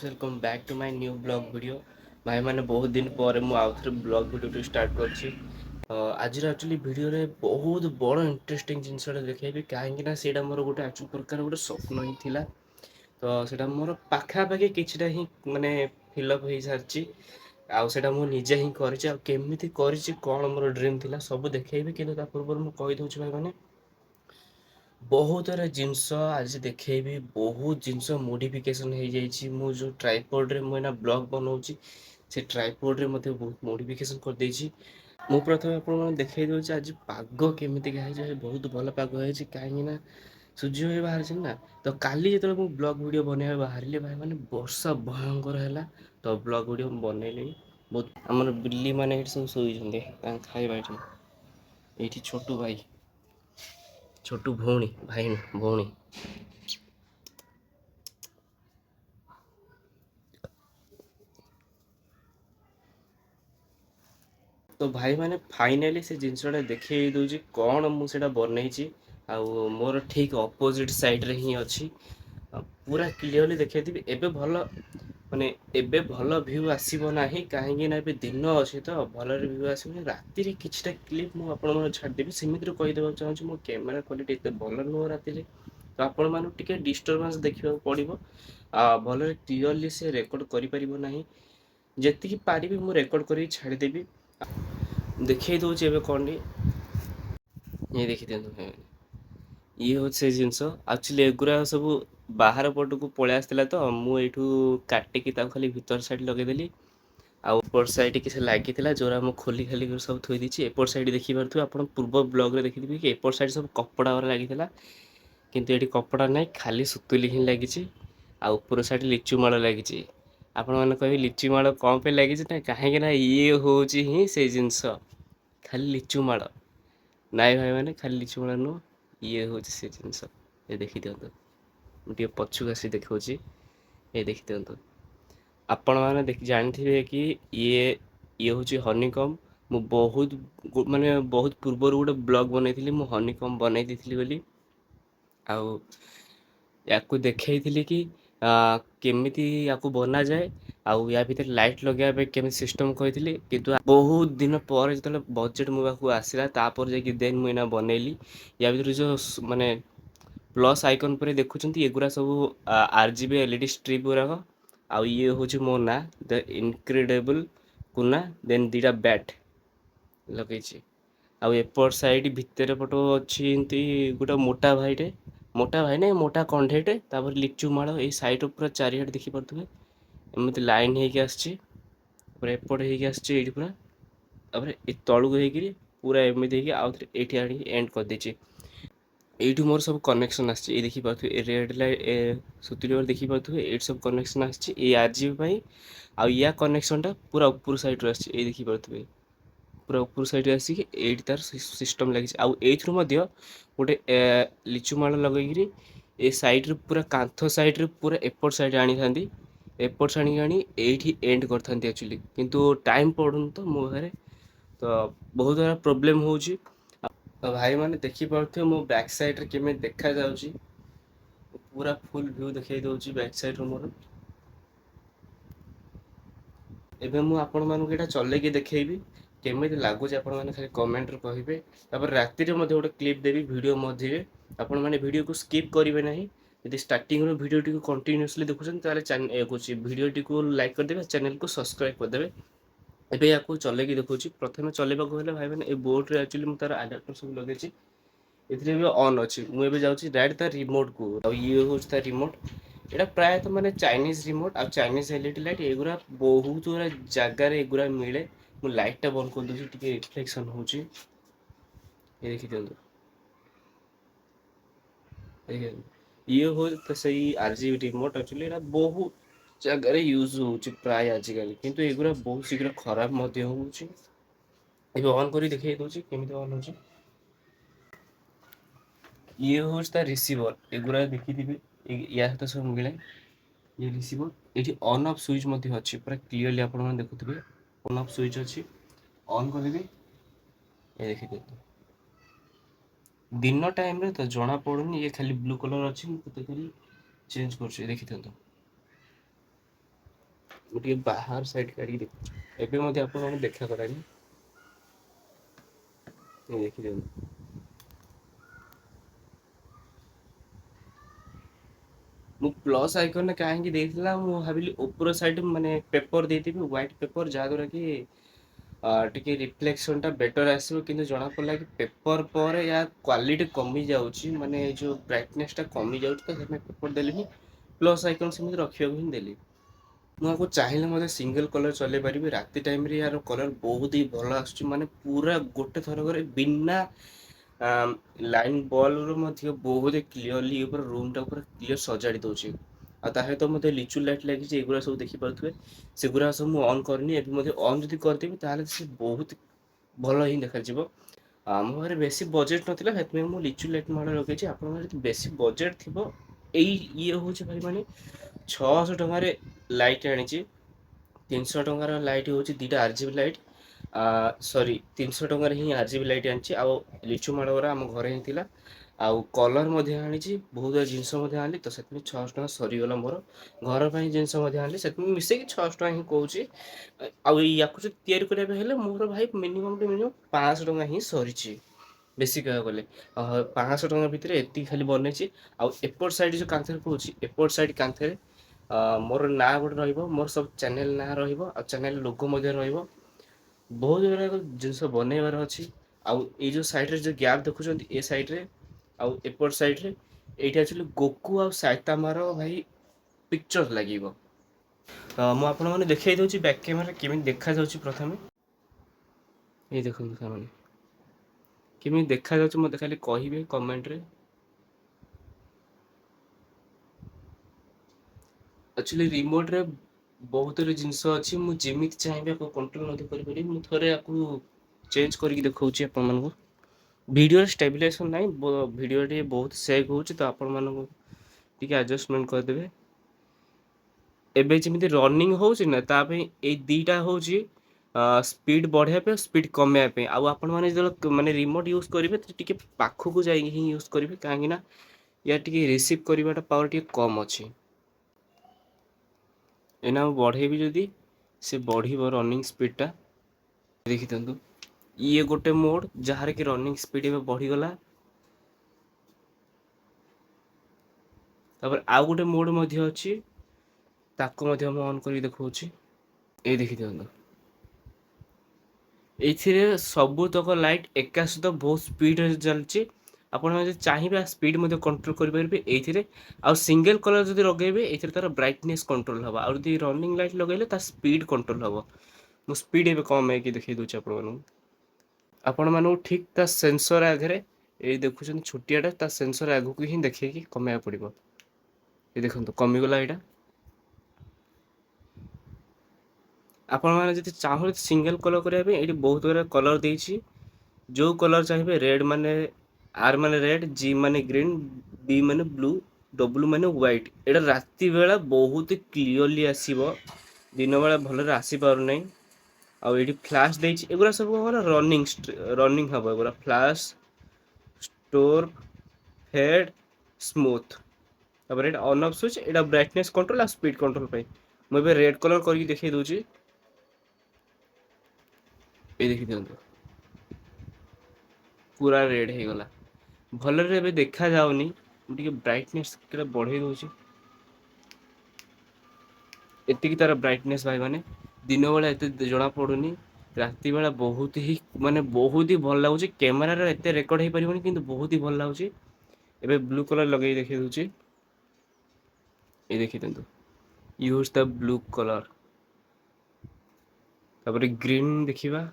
Welcome back to my new blog video भाई मैंने बहुत दिन पर मु आउ थे ब्लॉग वीडियो स्टार्ट करछि आज एक्चुअली वीडियो रे बहुत बड़ इंटरेस्टिंग जिनसटा देखैबी काहेकि ना सेटा मोर गोटे एक्चुअल प्रकार गोटे स्वप्न ही थिला तो सेटा मोर पाखा पाखी किछटा ही माने फिलअप हो सारछि आउ सेटा मु निजे ही करछि आ केमिति करछि कोन मोर ड्रीम थिला सब देखैबी किंतु ता पूर्व मु कहि दउछि भाई माने बहुत सारा जिनस आज देखैबी बहुत जिनस मॉडिफिकेशन हो जाइछि मु जो ट्राइपॉड रे मु एना ब्लॉग बनाउछि से ट्राइपॉड रे मते बहुत मॉडिफिकेशन कर देछि मु प्रथमे आपन देखै दउछि आज पाग केमिति का है बहुत भल पाग है काहेकि ना सूर्य भी बाहर ना तो काली जेतले मु ब्लॉग वीडियो बनेबा बाहरिले भाई माने वर्षा भयंकर हैला तो ब्लॉग वीडियो बनैले बहुत हमर बिल्ली माने एठी सब सोई जंदे खाइबा एठी छोटू भाई छोटू भौणी भाई भौणी तो भाई मैंने फाइनाली से जिनसटा देखै दउछि कोन मु सेटा बनैछि आउ मोर ठीक अपोजिट साइड रे ही अछि पूरा क्लियरली देखैथिबि एबे भल माने एबे भल व्यू आसीबो नाही काहेकि ना एबे दिन अछि तो भल व्यू आसीबो राति रे किछटा क्लिप मु आपन मन छाड़ देबि सिमिति रे कहि देबा चाहूछि मो कैमरा क्वालिटी एते भल न राति रे तो आपन मानु टिके डिस्टरबेंस देखिबा पड़िबो भल क्लियरली से रेकॉर्ड करि परिबो नाही जेतिकी पारिबि मु रेकॉर्ड करि छाड़ देबि देखै दउछि एबे कोन ये देखि दियंतु ये हूँ से जिनस एक्चुअली एगुरा सब बाहर पट को पलि आसला तो मु एठू काटिकी खाली भीतर साइड लगेदेली आउपर साइड किसी लगी जोरा मु खोली खाली सब थोई देछि एपर साइड देखि पारथु आपण पूर्व ब्लॉग रे देखिथिबि कि एपर साइड सब कपड़ा वाला लागिथिला किंतु एठी कपड़ा नाही खाली सुतुली ही लागिछि आ ऊपर साइड लिचु माळ लागिछि आपण माने कहबि लिचु माळ कौन पे लागिछि ना काहे ना ये होछि ही से जिंस खाली लिचु माळ नाई भाई माने खाली लिचु माळ नु ये होछि से जिंस ए देखि दियंतु मुझे पछुक आसी देखौछि ए देखि दियंतु आपण माने देखि जानिथिबे कि ये होछि हनीकॉम मु बहुत माने बहुत पूर्वर गोटे ब्लॉग बनैथिली मु हनीकॉम बनै दिथिली बोली आउ याकू देखैथिली कि केमिति याकू बना जाए आउ या भीतर लाइट लगाइबा पे केमिति सिस्टम कहिथिली किंतु बहुत दिन पर जतले बजेट मो पाखु आसिला तापर जे कि देन मु एना बनैली या भीतर जो माने प्लस आइकन पर देखुछंती एगुरा सब आरजीबी एलईडी स्ट्रिप गुराक आउ ये होछि मो ना द इनक्रेडिबल कुना देन दीटा बैट लगैछि आउ एपर साइड भितर पटो अछि एंती गोटा मोटा भाई ने मोटा कंढेटे तापर लिचु माळ ए साइड पूरा चारिहट देखि परथुबे एमति लाइन हेकि आछी पूरा एपट हेकि आछी एठी पूरा तापर ए तळु हेकि पूरा एमति हेकि आउ एठी आनी एंड कर देछि एठू मोर सब कनेक्शन आछी ए देखि पाथु रेड लाइट सुतुलिवर देखि पाथु ए सब कनेक्शन आछी ए आरजीबी पई आ या कनेक्शन टा पूरा ऊपर साइड रे आछी ए देखि पाथु पूरा ऊपर साइड आसी कि एठी तार सिस्टम लागि आ एथरो मध्य गोटे लिचु माळ लगैगिरी ए साइड रे पूरा कांथ साइड रे पूरा एपट साइड आनी थांदी एपट साइड आनी एठी एंड करथांती एक्चुअली किंतु टाइम पडुन तो मो घरे तो बहुत सारा प्रॉब्लम होउची तो भाई माने देखि पारथि मो बैक साइड रे केमे देखा जाउची पूरा फुल व्यू देखाई दउची बैक साइड रो मोर एबे मु आपण मानक एटा चलेकी देखैबी केमिति लागुची आपण माने खाली कमेंट रे कहिबे तापर राति रे मध्ये गोटे क्लिप देबी वीडियो मध्ये आपण माने वीडियो को स्किप करिवे नाही यदि स्टार्टिंग रो वीडियो टी को कंटीन्यूअसली देखुछन ताले चैनल कोची वीडियो टी को लाइक कर देबे चैनल को सब्सक्राइब कर देबे एबे याकू चलेकी देखुची प्रथमे चलेबा को हेले भाई माने ए बोर्ड रे एक्चुअली मु तार अडाप्टर सब लगेची एथिरे भी ऑन अछि मु एबे जाउची डायरेक्ट तार रिमोट को आ ये होछ तार रिमोट एटा प्राय तो माने चाइनीज रिमोट आ चाइनीज एलईडी लाइट एगुरा बहुत गुरा जागा रे एगुरा मिले मु लाइट टा बंद कर दूची टिके रिफ्लेक्शन होची ए देखि दियंतु ये हो तो सही आरजीबी रिमोट एक्चुअली एटा बहुत जगह यूज होची प्राय आजिकल किंतु एगुरा बहुत शीघ्र खराब मध्य होची एबे ऑन करी देखै दोची केमिति ऑन होची ये होच ता रिसीवर एगुरा देखि दिबे या तो सब मिले ये रिसीवर एठी ऑन ऑफ स्विच मध्ये अछि पूरा क्लियरली आपण मन देखुथिबे ऑन ऑफ स्विच अछि ऑन कर देबे ए देखि दियंतु दिन टाइम रे तो जना पडुनी ये खाली ब्लू कलर अछि मु कते करी चेंज करछि देखि दियंतु ମୁଁ ଟିକେ ବାହାର ସାଇଡ୍ କାଢ଼ିକି ଦେଖୁଛି। ଏବେ ମଧ୍ୟ ଆପଣଙ୍କୁ ଦେଖା କଲାନି। ଦେଖିଦିଅନ୍ତୁ। ମୁଁ ପ୍ଲସ୍ ଆଇକନ୍ କାହିଁକି ଦେଇଥିଲା, ମୁଁ ଭାବିଲି ଉପର ସାଇଡ୍ ମାନେ ପେପର ଦେଇଥିବି, ହ୍ୱାଇଟ୍ ପେପର, ଯାହାଦ୍ୱାରା କି ଟିକେ ରିଫ୍ଲେକ୍ସନ୍ଟା ବେଟର୍ ଆସିବ। କିନ୍ତୁ ଜଣାପଡ଼ିଲା କି ପେପର ପରେ ୟା କ୍ୱାଲିଟି କମିଯାଉଛି, ମାନେ ଏ ଯେଉଁ ବ୍ରାଇଟନେସ୍ଟା କମିଯାଉଛି। ତ ସେଥିପାଇଁ ପେପର ଦେଲିନି, ପ୍ଲସ୍ ଆଇକନ୍ ସେମିତି ରଖିବାକୁ ହିଁ ଦେଲି। ମୁଁ ଆକୁ ଚାହିଁଲେ ମଧ୍ୟ ସିଙ୍ଗଲ କଲର୍ ଚଲେଇ ପାରିବି। ରାତି ଟାଇମ୍ରେ ୟାର କଲର୍ ବହୁତ ହି ଭଲ ଆସୁଛି, ମାନେ ପୁରା ଗୋଟେ ଥରକରେ ବିନା ଲାଇନ୍ ବଲ୍ବରୁ ମଧ୍ୟ ବହୁତ କ୍ଲିୟରଲି ପୁରା ରୁମ୍ଟା ପୁରା କ୍ଲିୟର ସଜାଡ଼ି ଦେଉଛି। ଆଉ ତା ସହିତ ମଧ୍ୟ ଲିଚୁ ଲାଇଟ୍ ଲାଗିଛି, ଏଗୁଡ଼ା ସବୁ ଦେଖିପାରୁଥିବେ। ସେଗୁଡ଼ା ସବୁ ମୁଁ ଅନ୍ କରିନି। ଏବେ ମଧ୍ୟ ଅନ୍ ଯଦି କରିଦେବି ତାହେଲେ ସେ ବହୁତ ଭଲ ହିଁ ଦେଖାଯିବ। ଆମ ପାଖରେ ବେଶୀ ବଜେଟ୍ ନଥିଲା, ସେଥିପାଇଁ ମୁଁ ଲିଚୁ ଲାଇଟ୍ ମଡ଼େଲ୍ ଲଗେଇଛି। ଆପଣଙ୍କର ଯଦି ବେଶୀ ବଜେଟ୍ ଥିବ, ଏଇ ଇଏ ହେଉଛି ଭାଇ ମାନେ 600 ଟଙ୍କାରେ ଲାଇଟ୍ ଆଣିଛି। 300 ଟଙ୍କାର ଲାଇଟ୍ ହେଉଛି ଦୁଇଟା RGB ଲାଇଟ୍। ସରି, 300 ଟଙ୍କାରେ ହିଁ RGB ଲାଇଟ୍ ଆଣିଛି। ଆଉ ଲିଚୁ ମାଳ ଗୁରା ଆମ ଘରେ ହିଁ ଥିଲା। ଆଉ କଲର୍ ମଧ୍ୟ ଆଣିଛି, ବହୁତ ଜିନିଷ ମଧ୍ୟ ଆଣିଲି। ତ ସେଥିପାଇଁ 600 ଟଙ୍କା ସରିଗଲା ମୋର। ଘର ପାଇଁ ଜିନିଷ ମଧ୍ୟ ଆଣିଲି, ସେଥିପାଇଁ ମିଶେଇକି 600 ଟଙ୍କା ହିଁ କହୁଛି। ଆଉ ୟାକୁ ଯଦି ତିଆରି କରିବା ପାଇଁ ହେଲେ ମୋର ଭାଇ ମିନିମମ୍ ଟୁ ମିନିମମ୍ 500 ଟଙ୍କା ହିଁ ସରିଛି। ବେଶୀ କହିବାକୁ ଗଲେ 500 ଟଙ୍କା ଭିତରେ ଏତିକି ଖାଲି ବନେଇଛି। ଆଉ ଏପଟ ସାଇଡ୍ ଯେଉଁ କାନ୍ଥରେ କହୁଛି, ଏପଟ ସାଇଡ୍ କାନ୍ଥରେ ମୋର ନାଁ ଗୋଟେ ରହିବ, ମୋର ସବୁ ଚ୍ୟାନେଲ୍ ନାଁ ରହିବ, ଆଉ ଚ୍ୟାନେଲ୍ ଲୋଗୋ ମଧ୍ୟ ରହିବ। ବହୁତ ଗୁଡ଼ାକ ଜିନିଷ ବନେଇବାର ଅଛି। ଆଉ ଏଇ ଯେଉଁ ସାଇଡ୍ରେ ଯେଉଁ ଗ୍ୟାପ୍ ଦେଖୁଛନ୍ତି, ଏ ସାଇଡ୍ରେ ଆଉ ଏପଟ ସାଇଡ୍ରେ, ଏଇଠି ଆକ୍ଚୁଆଲି ଗୋକୁ ଆଉ ସାଇତାମାର ଭାଇ ପିକ୍ଚର୍ ଲାଗିବ। ତ ମୁଁ ଆପଣଙ୍କୁ ଦେଖାଇ ଦେଉଛି ବ୍ୟାକ୍ କ୍ୟାମେରା କେମିତି ଦେଖାଯାଉଛି ପ୍ରଥମେ। ଏଇ ଦେଖନ୍ତୁ ସାମାନ୍ୟ କେମିତି ଦେଖାଯାଉଛି, ମୋତେ ଖାଲି କହିବେ କମେଣ୍ଟରେ। ଆକ୍ଚୁଆଲି ରିମୋଟ୍ରେ ବହୁତର ଜିନିଷ ଅଛି, ମୁଁ ଯେମିତି ଚାହିଁବି ଆକୁ କଣ୍ଟ୍ରୋଲ୍ ମଧ୍ୟ କରିପାରିବି। ମୁଁ ଥରେ ଆକୁ ଚେଞ୍ଜ କରିକି ଦେଖାଉଛି ଆପଣମାନଙ୍କୁ। ଭିଡ଼ିଓର ଷ୍ଟେବିଲାଇଜେସନ୍ ନାହିଁ, ଭିଡ଼ିଓ ଟିକେ ବହୁତ ସେକ୍ ହେଉଛି, ତ ଆପଣମାନଙ୍କୁ ଟିକେ ଆଡ଼ଜଷ୍ଟମେଣ୍ଟ କରିଦେବେ। ଏବେ ଯେମିତି ରନିଂ ହେଉଛି ନା, ତା ପାଇଁ ଏଇ ଦୁଇଟା ହେଉଛି ସ୍ପିଡ୍ ବଢ଼ାଇବା ପାଇଁ, ସ୍ପିଡ୍ କମାଇବା ପାଇଁ। ଆଉ ଆପଣମାନେ ଯେତେବେଳେ ମାନେ ରିମୋଟ୍ ୟୁଜ୍ କରିବେ, ଟିକେ ପାଖକୁ ଯାଇକି ହିଁ ୟୁଜ୍ କରିବେ, କାହିଁକିନା ୟା ଟିକେ ରିସିଭ୍ କରିବାଟା ପାୱାର ଟିକେ କମ୍ ଅଛି। ଏଇନା ମୁଁ ବଢ଼େଇବି ଯଦି, ସେ ବଢ଼ିବ ରନିଂ ସ୍ପିଡ଼୍ଟା। ଦେଖିଦିଅନ୍ତୁ, ଇଏ ଗୋଟେ ମୋଡ଼୍ ଯାହାର କି ରନିଂ ସ୍ପିଡ୍ ଏବେ ବଢ଼ିଗଲା। ତାପରେ ଆଉ ଗୋଟେ ମୋଡ଼୍ ମଧ୍ୟ ଅଛି, ତାକୁ ମଧ୍ୟ ମୁଁ ଅନ୍ କରିକି ଦେଖାଉଛି। ଏଇ ଦେଖିଦିଅନ୍ତୁ, ଏଇଥିରେ ସବୁତକ ଲାଇଟ୍ ଏକା ସହିତ ବହୁତ ସ୍ପିଡ୍ରେ ଚାଲିଛି। ଆପଣ ଯଦି ଚାହିଁବେ ସ୍ପିଡ୍ ମଧ୍ୟ କଣ୍ଟ୍ରୋଲ୍ କରିପାରିବେ ଏଇଥିରେ। ଆଉ ସିଙ୍ଗଲ କଲର୍ ଯଦି ଲଗେଇବେ, ଏଥିରେ ତାର ବ୍ରାଇଟନେସ୍ କଣ୍ଟ୍ରୋଲ୍ ହେବ। ଆଉ ଯଦି ରନିଂ ଲାଇଟ୍ ଲଗେଇଲେ, ତା ସ୍ପିଡ୍ କଣ୍ଟ୍ରୋଲ୍ ହେବ। ମୁଁ ସ୍ପିଡ୍ ଏବେ କମାଇକି ଦେଖାଇ ଦେଉଛି ଆପଣମାନଙ୍କୁ। ଆପଣମାନଙ୍କୁ ଠିକ୍ ତା ସେନ୍ସର୍ ଆଗରେ, ଏଇ ଦେଖୁଛନ୍ତି ଛୋଟିଆଟା, ତା ସେନ୍ସର୍ ଆଗକୁ ହିଁ ଦେଖେଇକି କମାଇବାକୁ ପଡ଼ିବ। ଏ ଦେଖନ୍ତୁ କମିଗଲା ଏଇଟା। ଆପଣମାନେ ଯଦି ଚାହୁଁଛନ୍ତି ସିଙ୍ଗଲ କଲର୍ କରିବା ପାଇଁ, ଏଇଠି ବହୁତ ଗୁଡ଼ା କଲର୍ ଦେଇଛି। ଯେଉଁ କଲର୍ ଚାହିଁବେ, ରେଡ୍ ମାନେ ଆର୍ ମାନେ ରେଡ୍, ଜି ମାନେ ଗ୍ରୀନ୍, ବି ମାନେ ବ୍ଲୁ, ଡବ୍ଲୁ ମାନେ ହ୍ୱାଇଟ୍। ଏଇଟା ରାତି ବେଳା ବହୁତ କ୍ଲିଅରଲି ଆସିବ, ଦିନ ବେଳା ଭଲରେ ଆସିପାରୁନାହିଁ। ଆଉ ଏଇଠି ଫ୍ଲାସ୍ ଦେଇଛି, ଏଗୁଡ଼ା ସବୁ ଆମର ରନିଂ ହେବ। ଏଗୁଡ଼ା ଫ୍ଲାସ୍, ଷ୍ଟୋର୍, ଫେଡ୍, ସ୍ମୁଥ୍। ତାପରେ ଏଇଟା ଅନ୍ ଅଫ୍ ସୁଇଚ୍, ଏଇଟା ବ୍ରାଇଟନେସ୍ କଣ୍ଟ୍ରୋଲ୍ ଆଉ ସ୍ପିଡ୍ କଣ୍ଟ୍ରୋଲ୍ ପାଇଁ। ମୁଁ ଏବେ ରେଡ୍ କଲର୍ କରିକି ଦେଖାଇ ଦେଉଛି। ଏଇ ଦେଖିଦିଅନ୍ତୁ, ପୁରା ରେଡ୍ ହେଇଗଲା। ଭଲରେ ଏବେ ଦେଖାଯାଉନି, ମୁଁ ଟିକେ ବ୍ରାଇଟନେସ୍ ବଢ଼େଇ ଦେଉଛି। ଏତିକି ତାର ବ୍ରାଇଟନେସ୍ ଭାଇ ମାନେ, ଦିନ ବେଳେ ଏତେ ଜଣା ପଡୁନି। ରାତି ବେଳା ବହୁତ ହି ମାନେ ବହୁତ ହି ଭଲ ଲାଗୁଛି। କ୍ୟାମେରାରେ ଏତେ ରେକର୍ଡ ହେଇପାରିବନି, କିନ୍ତୁ ବହୁତ ହି ଭଲ ଲାଗୁଛି। ଏବେ ବ୍ଲୁ କଲର୍ ଲଗେଇକି ଦେଖାଇ ଦେଉଛି। ଏଇ ଦେଖିଦିଅନ୍ତୁ, ୟୁଜ୍ ଦ ବ୍ଲୁ କଲର୍। ତାପରେ ଗ୍ରୀନ୍ ଦେଖିବା।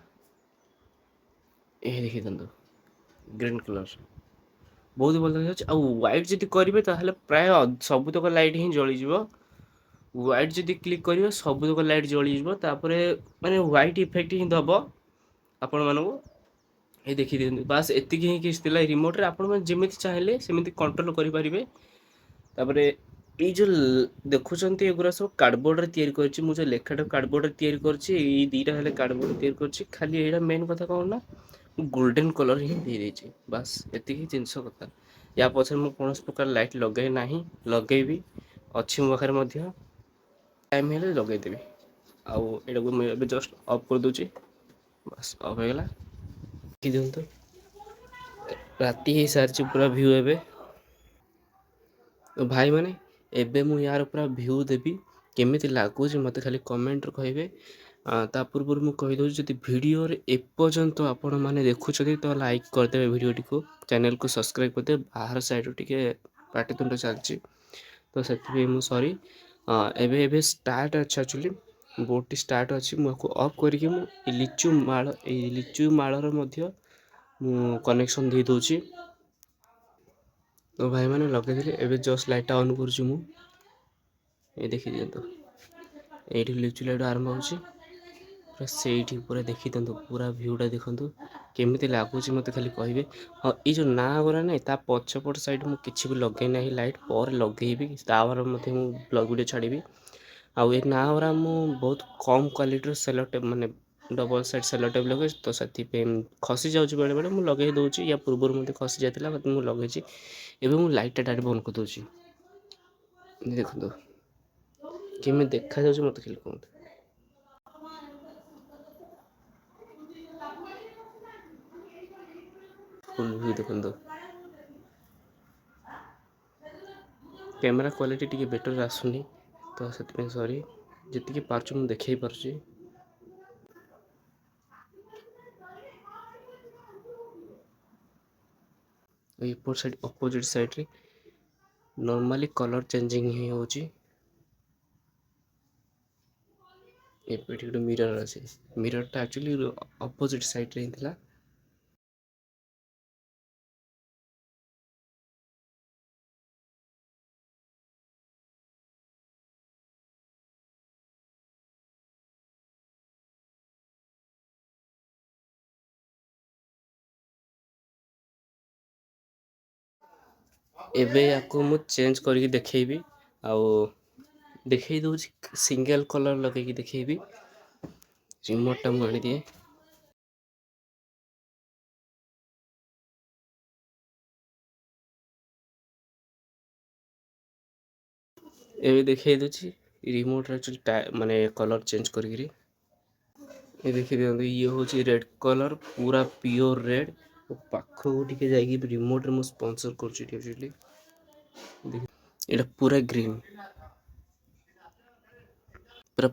ଏହି ଦେଖିଦିଅନ୍ତୁ, ଗ୍ରୀନ୍ କଲର୍ ବହୁତ ଭଲ ଦେଖାଯାଉଛି। ଆଉ ହ୍ୱାଇଟ୍ ଯଦି କରିବେ, ତାହେଲେ ପ୍ରାୟ ସବୁତକ ଲାଇଟ୍ ହିଁ ଜଳିଯିବ। ହ୍ୱାଇଟ୍ ଯଦି କ୍ଲିକ୍ କରିବେ, ସବୁତକ ଲାଇଟ୍ ଜଳିଯିବ। ତାପରେ ମାନେ ହ୍ୱାଇଟ୍ ଇଫେକ୍ଟ ହିଁ ଦେବ ଆପଣମାନଙ୍କୁ। ଏଇ ଦେଖିଦିଅନ୍ତୁ, ବାସ୍ ଏତିକି ହିଁ କିଛି ଥିଲା। ରିମୋଟ୍ରେ ଆପଣମାନେ ଯେମିତି ଚାହିଁଲେ ସେମିତି କଣ୍ଟ୍ରୋଲ୍ କରିପାରିବେ। ତାପରେ ଏଇ ଯେଉଁ ଦେଖୁଛନ୍ତି, ଏଗୁଡ଼ା ସବୁ କାର୍ଡ଼ବୋର୍ଡ଼ରେ ତିଆରି କରିଛି। ମୁଁ ଯେଉଁ ଲେଖାଟାକୁ କାର୍ଡ଼ବୋର୍ଡ଼ରେ ତିଆରି କରିଛି, ଏଇ ଦୁଇଟା ହେଲେ କାର୍ଡ଼ବୋର୍ଡ଼ରେ ତିଆରି କରିଛି। ଖାଲି ଏଇଟା ମେନ୍ କଥା କ'ଣ ନା, ମୁଁ ଗୋଲ୍ଡେନ୍ କଲର୍ ହିଁ ଦେଇଦେଇଛି, ବାସ୍ ଏତିକି ଜିନିଷ କଥା। ୟା ପଛରେ ମୁଁ କୌଣସି ପ୍ରକାର ଲାଇଟ୍ ଲଗାଇ ନାହିଁ, ଲଗେଇବି। ଅଛି ମୋ ପାଖରେ ମଧ୍ୟ, ଟାଇମ୍ ହେଲେ ଲଗେଇଦେବି। ଆଉ ଏଇଟାକୁ ମୁଁ ଏବେ ଜଷ୍ଟ ଅଫ୍ କରିଦେଉଛି। ବାସ୍ ଅଫ୍ ହେଇଗଲା। ଦେଖି ଦିଅନ୍ତୁ ରାତି ହେଇସାରିଛି ପୁରା ଭ୍ୟୁ ଏବେ। ତ ଭାଇମାନେ ଏବେ ମୁଁ ୟାର ପୁରା ଭ୍ୟୁ ଦେବି, କେମିତି ଲାଗୁଛି ମୋତେ ଖାଲି କମେଣ୍ଟରେ କହିବେ। ତା ପୂର୍ବରୁ ମୁଁ କହିଦେଉଛି, ଯଦି ଭିଡ଼ିଓରେ ଏପର୍ଯ୍ୟନ୍ତ ଆପଣମାନେ ଦେଖୁଛନ୍ତି ତ ଲାଇକ୍ କରିଦେବେ ଭିଡ଼ିଓଟିକୁ, ଚ୍ୟାନେଲକୁ ସବସ୍କ୍ରାଇବ୍ କରିଦେବେ। ବାହାର ସାଇଡ଼ରୁ ଟିକେ ପାଟିତୁଣ୍ଡ ଚାଲିଛି ତ ସେଥିପାଇଁ ମୁଁ ସରି। ଏବେ ଏବେ ଷ୍ଟାର୍ଟ ଅଛି, ଆକ୍ଚୁଆଲି ବୋଟ୍ଟି ଷ୍ଟାର୍ଟ ଅଛି। ମୁଁ ଆକୁ ଅଫ୍ କରିକି ମୁଁ ଏଇ ଲିଚୁ ମାଳର ମଧ୍ୟ ମୁଁ କନେକ୍ସନ୍ ଦେଇ ଦେଉଛି। ତ ଭାଇମାନେ ଲଗେଇଦେଲି, ଏବେ ଜଷ୍ଟ ଲାଇଟ୍ଟା ଅନ୍ କରୁଛି ମୁଁ। ଏ ଦେଖିଦିଅନ୍ତୁ, ଏଇଠି ଲିଚୁ ଲାଇଟ୍ ଆରମ୍ଭ ହେଉଛି, ପୁରା ସେଇଠି ପୁରା ଦେଖିଦିଅନ୍ତୁ, ପୁରା ଭ୍ୟୁଟା ଦେଖନ୍ତୁ କେମିତି ଲାଗୁଛି ମୋତେ ଖାଲି କହିବେ। ହଁ, ଏଇ ଯେଉଁ ନାଁ ଗୁରା ନାହିଁ ତା ପଛପଟ ସାଇଡ଼୍ ମୁଁ କିଛି ବି ଲଗେଇ ନାହିଁ ଲାଇଟ୍, ପରେ ଲଗେଇବି, ତାପରେ ମଧ୍ୟ ମୁଁ ବ୍ଲଗ୍ ଭିଡ଼ିଓ ଛାଡ଼ିବି। ଆଉ ଏ ନାଁ ଗୁରା ମୁଁ ବହୁତ କମ୍ କ୍ୱାଲିଟିର ସେଲୋ ଟେପ୍, ମାନେ ଡବଲ୍ ସାଇଡ଼୍ ସେଲୋ ଟେପ୍ ଲଗେଇଛି ତ ସେଥିପାଇଁ ଖସି ଯାଉଛି ବେଳେବେଳେ, ମୁଁ ଲଗେଇ ଦେଉଛି। ୟା ପୂର୍ବରୁ ମଧ୍ୟ ଖସି ଯାଇଥିଲା, ମୁଁ ଲଗେଇଛି। ଏବେ ମୁଁ ଲାଇଟ୍ଟା ଡାଇରେକ୍ଟ ବନ୍ଦ କରିଦେଉଛି। ଦେଖନ୍ତୁ କେମିତି ଦେଖାଯାଉଛି ମୋତେ ଖାଲି କୁହନ୍ତୁ। ଫୁଲ୍ ଭ୍ୟୁ ଦେଖନ୍ତୁ। କ୍ୟାମେରା କ୍ୱାଲିଟି ଟିକେ ବେଟର୍ ଆସୁନି ତ ସେଥିପାଇଁ ସରି। ଯେତିକି ପାରୁଛୁ ମୁଁ ଦେଖେଇ ପାରୁଛି। ଏପଟ ସାଇଡ଼୍ ଅପୋଜିଟ୍ ସାଇଡ଼୍ରେ ନର୍ମାଲି କଲର୍ ଚେଞ୍ଜିങ୍ ହିଁ ହେଉଛି। ଏପଟେ ଗୋଟେ ମିରର୍ ଅଛି, ମିରର୍ଟା ଆକ୍ଚୁଆଲି ଅପୋଜିଟ୍ ସାଇଡ଼୍ରେ ହିଁ ଥିଲା। ଏବେ ୟାକୁ ମୁଁ ଚେଞ୍ଜ କରିକି ଦେଖେଇବି, ଆଉ ଦେଖେଇ ଦେଉଛି ସିଙ୍ଗଲ୍ କଲର୍ ଲଗେଇକି ଦେଖେଇବି। ରିମୋଟ୍ଟା ମୁଁ ଆଣିଦିଏ। ଏବେ ଦେଖେଇ ଦେଉଛି ରିମୋଟ୍ରେ ଆକ୍ଚୁଆଲି ମାନେ କଲର୍ ଚେଞ୍ଜ କରିକିରି। ଏ ଦେଖି ଦିଅନ୍ତୁ, ଇଏ ହେଉଛି ରେଡ୍ କଲର୍, ପୁରା ପିଓର ରେଡ୍। ପାଖକୁ ଟିକେ ଯାଇକି ରିମୋଟ୍ରେ ମୁଁ ସ୍ପନ୍ସର୍ କରୁଛି ଏଠି ଆକ୍ଚୁଆଲି। ଏଇଟା ପୁରା ଗ୍ରୀନ୍,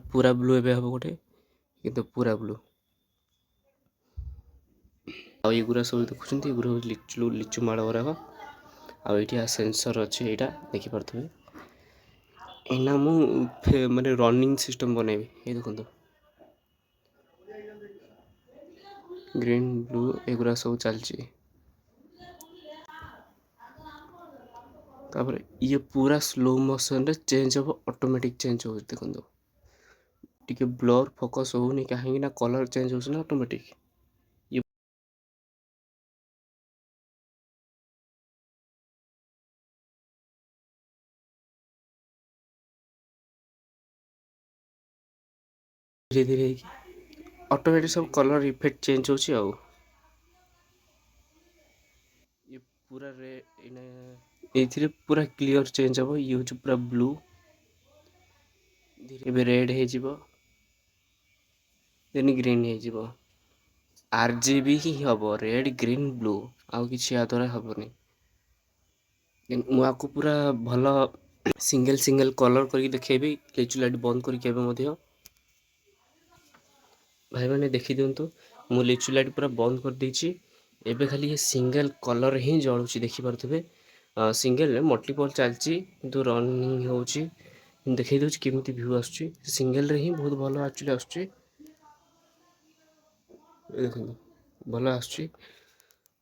ପୁରା ବ୍ଲୁ ଏବେ ହବ ଗୋଟେ, କିନ୍ତୁ ପୁରା ବ୍ଲୁ। ଆଉ ଏଗୁରା ସବୁ ଦେଖୁଛନ୍ତି, ଏଗୁରା ହେଉଛି ଲିଚୁ ମାଳ ଗୁରାକ। ଆଉ ଏଇଠି ସେନ୍ସର୍ ଅଛି, ଏଇଟା ଦେଖିପାରୁଥିବେ। ଏଇନା ମୁଁ ମାନେ ରନିଂ ସିଷ୍ଟମ୍ ବନେଇବି, ଏଇ ଦେଖନ୍ତୁ। ଗ୍ରୀନ୍ ବ୍ଲୁ ଏଗୁରା ସବୁ ଚାଲିଛି। ତାପରେ ଇଏ ପୁରା ସ୍ଲୋ ମୋସନରେ ଚେଞ୍ଜ ହେବ, ଅଟୋମେଟିକ୍ ଚେଞ୍ଜ ହେଉଛି ଦେଖନ୍ତୁ। ଟିକେ ବ୍ଲର୍ ଫୋକସ୍ ହେଉନି କାହିଁକି ନା କଲର୍ ଚେଞ୍ଜ ହେଉଛି ନା ଅଟୋମେଟିକ୍। ଧୀରେ ଧୀରେ ହେଇକି ଅଟୋମେଟିକ୍ ସବୁ କଲର୍ ଇଫେକ୍ଟ ଚେଞ୍ଜ ହେଉଛି ଆଉ। ଇଏ ପୁରା ଏଇଥିରେ ପୁରା କ୍ଲିଅର ଚେଞ୍ଜ ହେବ। ଇଏ ହେଉଛି ପୁରା ବ୍ଲୁ, ଏବେ ରେଡ୍ ହେଇଯିବ, ଦେନ୍ ଗ୍ରୀନ୍ ହେଇଯିବ। RGB ହିଁ ହେବ, ରେଡ୍ ଗ୍ରୀନ୍ ବ୍ଲୁ, ଆଉ କିଛି ୟା ଦ୍ୱାରା ହେବନି। ମୁଁ ଆକୁ ପୁରା ଭଲ ସିଙ୍ଗଲ୍ କଲର୍ କରିକି ଦେଖେଇବି, ଲିଚୁ ଲାଇଟ୍ ବନ୍ଦ କରିକି ଏବେ ମଧ୍ୟ। ଭାଇମାନେ ଦେଖିଦିଅନ୍ତୁ, ମୁଁ ଲିଚୁ ଲାଇଟ୍ ପୁରା ବନ୍ଦ କରିଦେଇଛି। ଏବେ ଖାଲି ସିଙ୍ଗଲ୍ କଲର୍ ହିଁ ଜଳୁଛି, ଦେଖିପାରୁଥିବେ। ସିଙ୍ଗଲ୍ରେ ମଲ୍ଟିପଲ୍ ଚାଲିଛି କିନ୍ତୁ ରନିଂ ହେଉଛି। ଦେଖେଇ ଦେଉଛି କେମିତି ଭ୍ୟୁ ଆସୁଛି, ସିଙ୍ଗଲ୍ରେ ହିଁ ବହୁତ ଭଲ ଆକ୍ଚୁଆଲି ଆସୁଛି। ଦେଖନ୍ତୁ ଭଲ ଆସୁଛି।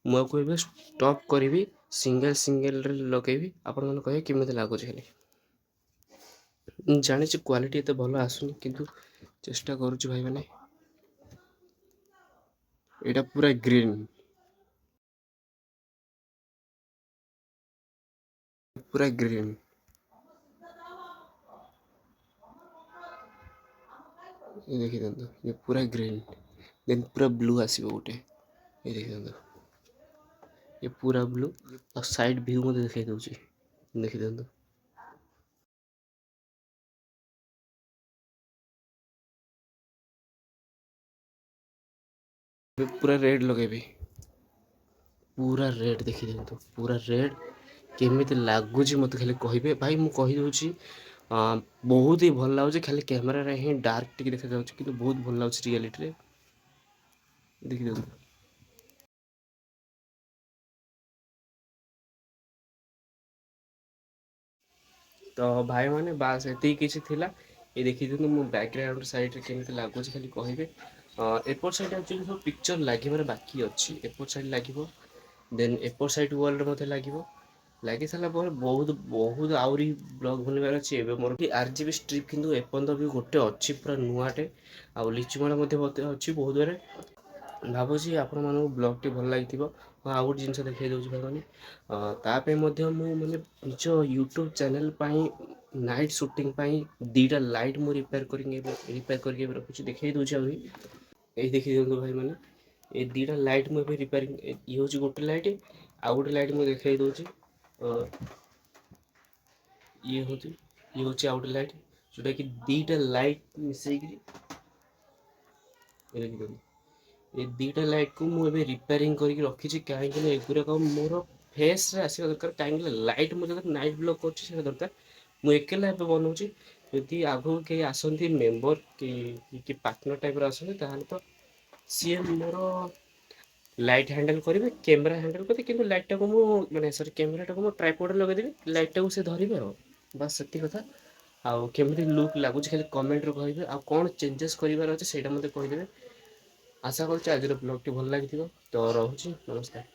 ମୁଁ ଆକୁ ଏବେ ଷ୍ଟପ୍ କରିବି, ସିଙ୍ଗଲ୍ରେ ଲଗେଇବି, ଆପଣମାନେ କହିବେ କେମିତି ଲାଗୁଛି ହେଲେ। ମୁଁ ଜାଣିଛି କ୍ୱାଲିଟି ଏତେ ଭଲ ଆସୁନି, କିନ୍ତୁ ଚେଷ୍ଟା କରୁଛି ଭାଇମାନେ। ଏଇଟା ପୁରା ଗ୍ରୀନ୍, ପୁରା ଗ୍ରୀନ୍। ये देखी दिखाନ୍ତୁ, ये पूरा ग्रीन, देन पूरा ब्लू आसिବ ଗୋଟେ, ये देखी दिखाନ୍ତୁ, ये पूरा ब्लू। और साइड व्यू ମଧ୍ୟ ଦେଖେଇ ଦଉଛି, ଦେଖି ଦିଅନ୍ତୁ। पूरा रेड लगेबी, पूरा रेड देखी दिखाँ पूरा रेड केमी लगुच मत खाली कहे भाई मुझे कहीदे बहुत ही भल लगे खाली कैमेरा ही डार्क टी देखा कि बहुत भल लगे रियलिटी देखी दिखाँ। तो भाई मैंने बास ये किसी थिला ये देखी दिखाँ मो बैकग्राउंड साइड केमी लगुच खाली कहे एपट साइड एक्चुअली सब पिक्चर लगे बाकी अच्छी एपट साइड लगे देन एपट साइड वाल मत लगे लगे सारा बहुत बहुत आहरी ब्लग बनवार अच्छे मोर आरजीबी स्ट्रिप किंतु एपर्तन भी गोटे अच्छी पूरा नुआटे आ लिचुमाड़ अच्छी बहुत बारे भावुँ आपण मानक ब्लग टी भल लगी आउ गोटे जिन देखा दूसरी भाई मैंने मैंने निज यूट्यूब चैनल नाइट सुटिंग दीटा लाइट मु रिपेयर करके रखुच्छी देखा दूसरी अभी ये देखी दिखाँ भाई मैंने ये दीटा लाइट मुझे रिपेयरिंग ये हूँ गोटे लाइट आउ गोटे लाइट मुझे देखा दूसरी ये हूँ आउ गोटे लाइट जोटा कि दीटा लाइट मिसेक ये दीटा लाइट को मुझे रिपेयरिंग करके रखी कहीं एगुराक मोर फेस रे आसवा दरकार कहीं लाइट मुझे नाइट ब्लॉक कर दरकार मुझे एकला बनाऊँगी जदि आगू कहीं आसती मेम्बर कि पार्टनर टाइप आसते तो सी मोर लाइट हैंडल करेंगे कैमेरा हैंडल करेंगे कि लाइट टाक मैंने सरी कैमेरा टाक ट्राइपॉड लगेदेवी लाइट टाक से धरवे बस से कथा आउ केमी लुक लगुच खाली कमेंट कहे आ कौन चेंजेस करार अच्छे से मत कहीदेवे आशा कर आज ब्लॉग टी भल लगी तो रोचे नमस्कार।